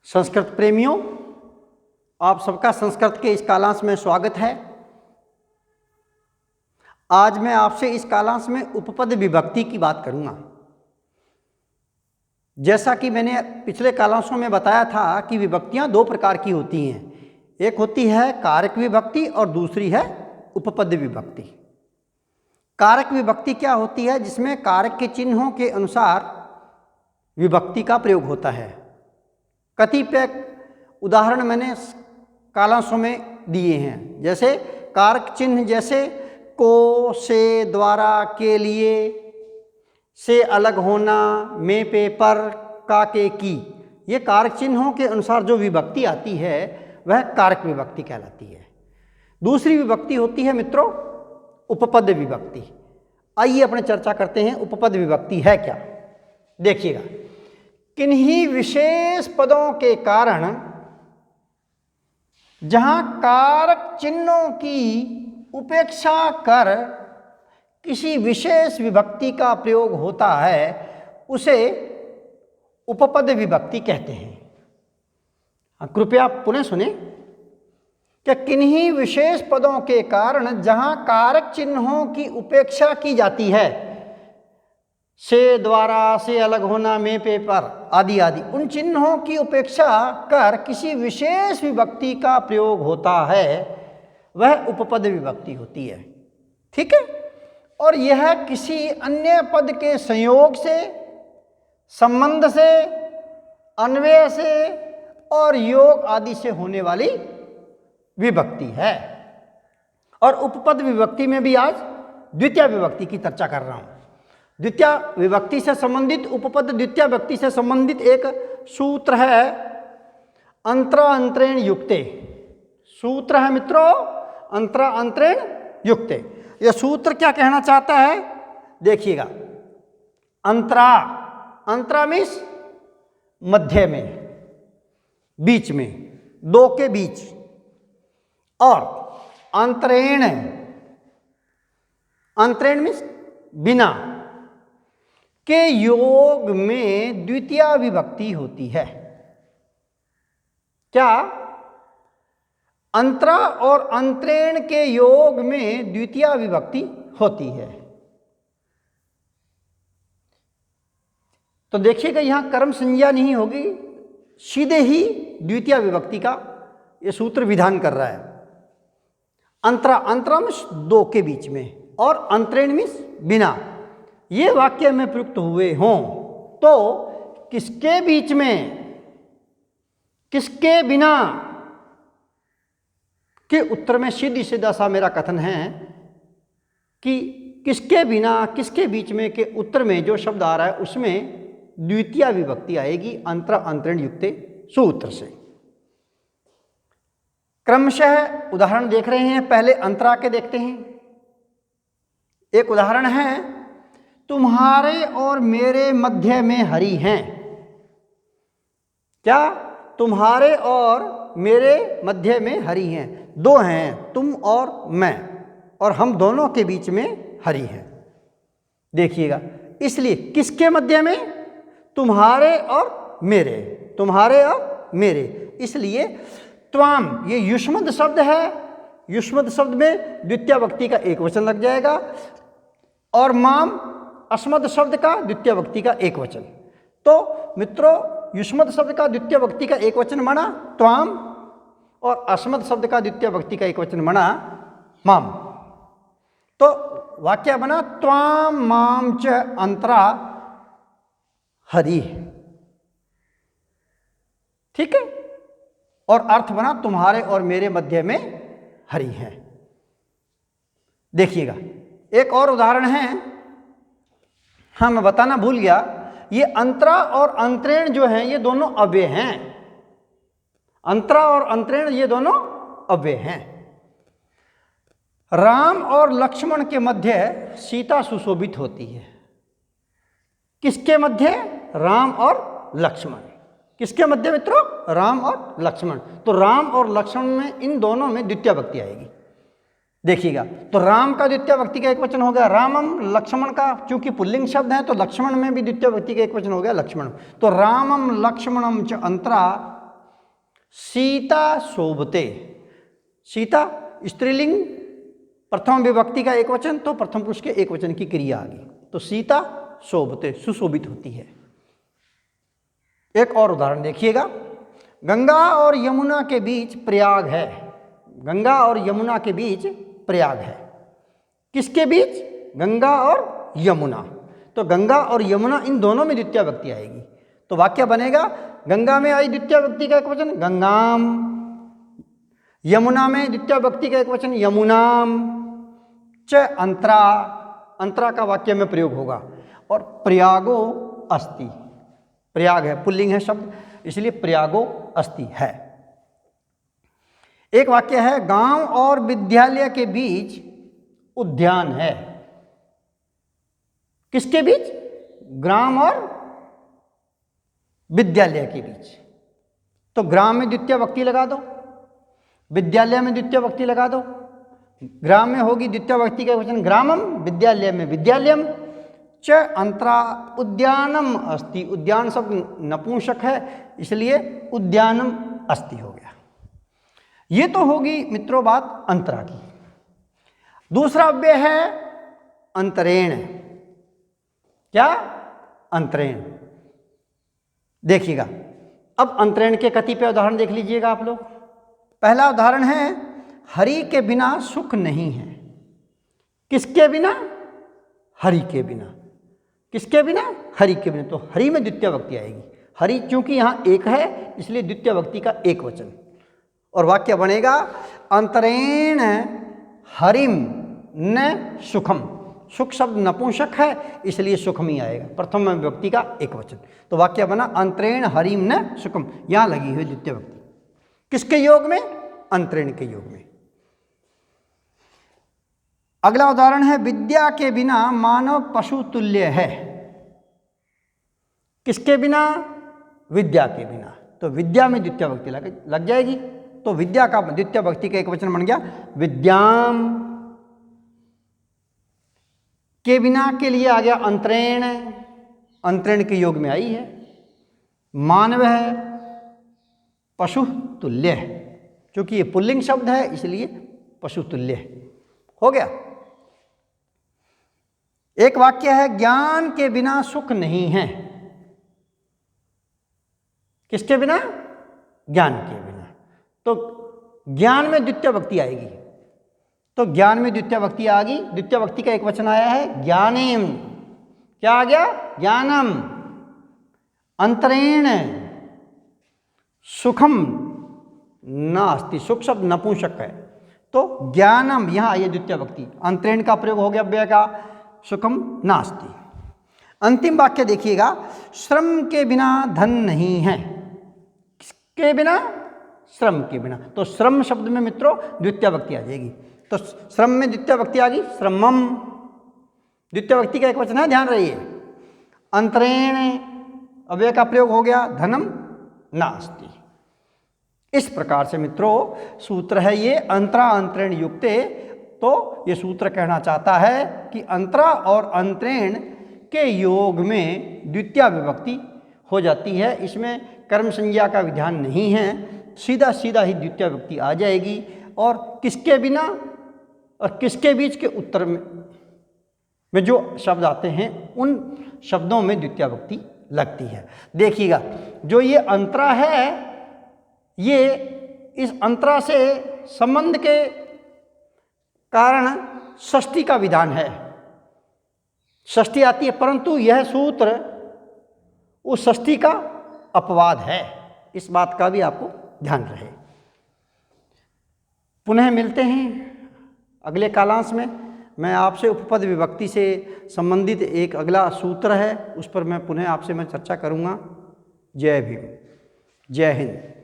संस्कृत प्रेमियों, आप सबका संस्कृत के इस कालांश में स्वागत है। आज मैं आपसे इस कालांश में उपपद विभक्ति की बात करूंगा। जैसा कि मैंने पिछले कालांशों में बताया था कि विभक्तियां दो प्रकार की होती हैं, एक होती है कारक विभक्ति और दूसरी है उपपद विभक्ति। कारक विभक्ति क्या होती है? जिसमें कारक के चिन्हों के अनुसार विभक्ति का प्रयोग होता है। कतिपय उदाहरण मैंने कालांशों में दिए हैं, जैसे कारक चिन्ह जैसे को, से, द्वारा, के लिए, से अलग होना, में, पे, पर, का, के, की, ये कारक चिन्हों के अनुसार जो विभक्ति आती है वह कारक विभक्ति कहलाती है। दूसरी विभक्ति होती है मित्रों उपपद विभक्ति। आइए अपने चर्चा करते हैं उपपद विभक्ति है क्या। देखिएगा, किन्हीं विशेष पदों के कारण जहां कारक चिन्हों की उपेक्षा कर किसी विशेष विभक्ति का प्रयोग होता है उसे उपपद विभक्ति कहते हैं। कृपया पुनः सुने कि किन्हीं विशेष पदों के कारण जहां कारक चिन्हों की उपेक्षा की जाती है, से, द्वारा, से अलग होना, में, पे, पर आदि आदि, उन चिन्हों की उपेक्षा कर किसी विशेष विभक्ति का प्रयोग होता है वह उपपद विभक्ति होती है। ठीक है। और यह किसी अन्य पद के संयोग से, संबंध से, अन्वय से और योग आदि से होने वाली विभक्ति है। और उपपद विभक्ति में भी आज द्वितीय विभक्ति की चर्चा कर रहा हूं। द्वितीय विभक्ति से संबंधित उपपद द्वितीय विभक्ति से संबंधित एक सूत्र है अंतरा अंतरेण युक्ते। सूत्र है मित्रों अंतरा अंतरेण युक्ते। यह सूत्र क्या कहना चाहता है? देखिएगा, अंतरा, अंतरा मीन्स मध्य में, बीच में, दो के बीच, और अंतरेण, अंतरेण मीन्स बिना के योग में द्वितीय विभक्ति होती है। क्या? अंतरा और अंतरेण के योग में द्वितीय विभक्ति होती है। तो देखिएगा, यहां कर्म संज्ञा नहीं होगी, सीधे ही द्वितीय विभक्ति का यह सूत्र विधान कर रहा है। अंतरा, अंतरा मीन्स दो के बीच में, और अंतरेण मीन्स बिना। ये वाक्य में प्रयुक्त हुए हों तो किसके बीच में, किसके बिना के उत्तर में सीधी सीधा सा मेरा कथन है कि किसके बिना, किसके बीच में के उत्तर में जो शब्द आ रहा है उसमें द्वितीय विभक्ति आएगी अंतरा अंतरेण युक्ते सूत्र से। क्रमशः उदाहरण देख रहे हैं, पहले अंतरा के देखते हैं। एक उदाहरण है, तुम्हारे और मेरे मध्य में हरि हैं। क्या? तुम्हारे और मेरे मध्य में हरि हैं, दो हैं, तुम और मैं, और हम दोनों के बीच में हरि है। देखिएगा, इसलिए किसके मध्य में? तुम्हारे और मेरे, तुम्हारे और मेरे, इसलिए त्वाम ये युष्मद शब्द है, युष्मद शब्द में द्वितीय विभक्ति का एक वचन लग जाएगा, और माम अस्मद शब्द का द्वितीय विभक्ति का एक वचन। तो मित्रों, युष्मद शब्द का द्वितीय विभक्ति का एक वचन बना त्वाम, और अस्मद शब्द का द्वितीय विभक्ति का एक वचन बना माम। तो वाक्य बना त्वाम माम च अंतरा हरि। ठीक है। और अर्थ बना तुम्हारे और मेरे मध्य में हरि है। देखिएगा, एक और उदाहरण है, हाँ मैं बताना भूल गया, ये अंतरा और अंतरेण जो हैं ये दोनों अव्यय हैं। अंतरा और अंतरेण ये दोनों अव्यय हैं। राम और लक्ष्मण के मध्य सीता सुशोभित होती है। किसके मध्य? राम और लक्ष्मण। किसके मध्य मित्रों? राम और लक्ष्मण। तो राम और लक्ष्मण में, इन दोनों में द्वितीय विभक्ति आएगी। देखिएगा, तो राम का द्वितीय विभक्ति का एक वचन हो गया रामम, लक्ष्मण का चूंकि पुल्लिंग शब्द है तो लक्ष्मण में भी द्वितीय विभक्ति का एक वचन हो गया लक्ष्मण। तो रामम लक्ष्मणम च अंतरा सीता शोभते। सीता स्त्रीलिंग प्रथम विभक्ति का एक वचन, तो प्रथम पुरुष के एक वचन की क्रिया आ गई, तो सीता शोभते, सुशोभित होती है। एक और उदाहरण देखिएगा, गंगा और यमुना के बीच प्रयाग है। गंगा और यमुना के बीच प्रयाग है। किसके बीच? गंगा और यमुना। तो गंगा और यमुना इन दोनों में द्वितीय विभक्ति आएगी, तो वाक्य बनेगा गंगा में आई द्वितीय विभक्ति का एक वचन गंगाम, यमुना में द्वितीय विभक्ति का एक वचन यमुनाम च अंतरा। अंतरा का वाक्य में प्रयोग होगा। और प्रयागो अस्ति, प्रयाग है, पुल्लिंग है शब्द, इसलिए प्रयागो अस्ति है। एक वाक्य है, गांव और विद्यालय के बीच उद्यान है। किसके बीच? ग्राम और विद्यालय के बीच। तो ग्राम में द्वितीय विभक्ति लगा दो, विद्यालय में द्वितीय विभक्ति लगा दो। ग्राम में होगी द्वितीय विभक्ति का वचन ग्रामम, विद्यालय में विद्यालयम च अंतरा उद्यानम अस्ति। उद्यान शब्द नपुंसक है, इसलिए उद्यानम अस्ति हो गया। ये तो होगी मित्रों बात अंतरा की। दूसरा अव्यय है अंतरेण। क्या? अंतरेण। देखिएगा, अब अंतरेण के कतिपय उदाहरण देख लीजिएगा आप लोग। पहला उदाहरण है, हरि के बिना सुख नहीं है। किसके बिना? हरि के बिना। किसके बिना? हरि के बिना। तो हरि में द्वितीय विभक्ति आएगी। हरि चूंकि यहाँ एक है, इसलिए द्वितीय विभक्ति का एक वचन, और वाक्य बनेगा अंतरेण हरिम न सुखम। सुख शब्द नपुंसक है, इसलिए सुखम ही आएगा, प्रथम विभक्ति का एक वचन। तो वाक्य बना अंतरेण हरिम न सुखम। यहां लगी हुई द्वितीय विभक्ति किसके योग में? अंतरेण के योग में। अगला उदाहरण है, विद्या के बिना मानव पशु तुल्य है। किसके बिना? विद्या के बिना। तो विद्या में द्वितीय विभक्ति लग जाएगी, तो विद्या का द्वितीय विभक्ति का एक वचन बन गया विद्याम। के बिना के लिए आ गया अंतरेण, अंतरेण के योग में आई है। मानव है, पशु तुल्य है, क्योंकि ये पुल्लिंग शब्द है इसलिए पशु तुल्य हो गया। एक वाक्य है, ज्ञान के बिना सुख नहीं है। किसके बिना? ज्ञान के बिना। तो ज्ञान में द्वितीय विभक्ति आएगी, तो ज्ञान में द्वितीय विभक्ति आ गई। द्वितीय विभक्ति का एक वचन आया है ज्ञानेम। क्या आ गया? ज्ञानम। अंतरेण सुखम नास्ति। सुख शब्द नपुंसक है, तो ज्ञानम यहां आई द्वितीय विभक्ति, अंतरेण का प्रयोग हो गया अव्यय का, सुखम नास्ति। अंतिम वाक्य देखिएगा, श्रम के बिना धन नहीं है। किसके बिना? श्रम के बिना। तो श्रम शब्द में मित्रों द्वितीय विभक्ति आ जाएगी, तो श्रम में द्वितीय विभक्ति आ गई श्रमम। द्वितीय विभक्ति का एक वचन है, ध्यान रहिए। अंतरेण अव्यय का प्रयोग हो गया, धनम नास्ति। इस प्रकार से मित्रों सूत्र है ये अंतरा अंतरेण युक्ते। तो ये सूत्र कहना चाहता है कि अंतरा और अंतरेण के योग में द्वितीय विभक्ति हो जाती है। इसमें कर्म संज्ञा का विधान नहीं है, सीधा सीधा ही द्वितीय विभक्ति आ जाएगी। और किसके बिना और किसके बीच के उत्तर में जो शब्द आते हैं उन शब्दों में द्वितीय विभक्ति लगती है। देखिएगा, जो ये अंतरा है, ये इस अंतरा से संबंध के कारण षष्ठी का विधान है, षष्ठी आती है, परंतु यह सूत्र उस षष्ठी का अपवाद है। इस बात का भी आपको ध्यान रहे। पुनः मिलते हैं अगले कालांश में। मैं आपसे उपपद विभक्ति से संबंधित एक अगला सूत्र है, उस पर मैं पुनः आपसे चर्चा करूँगा। जय भीम, जय हिंद।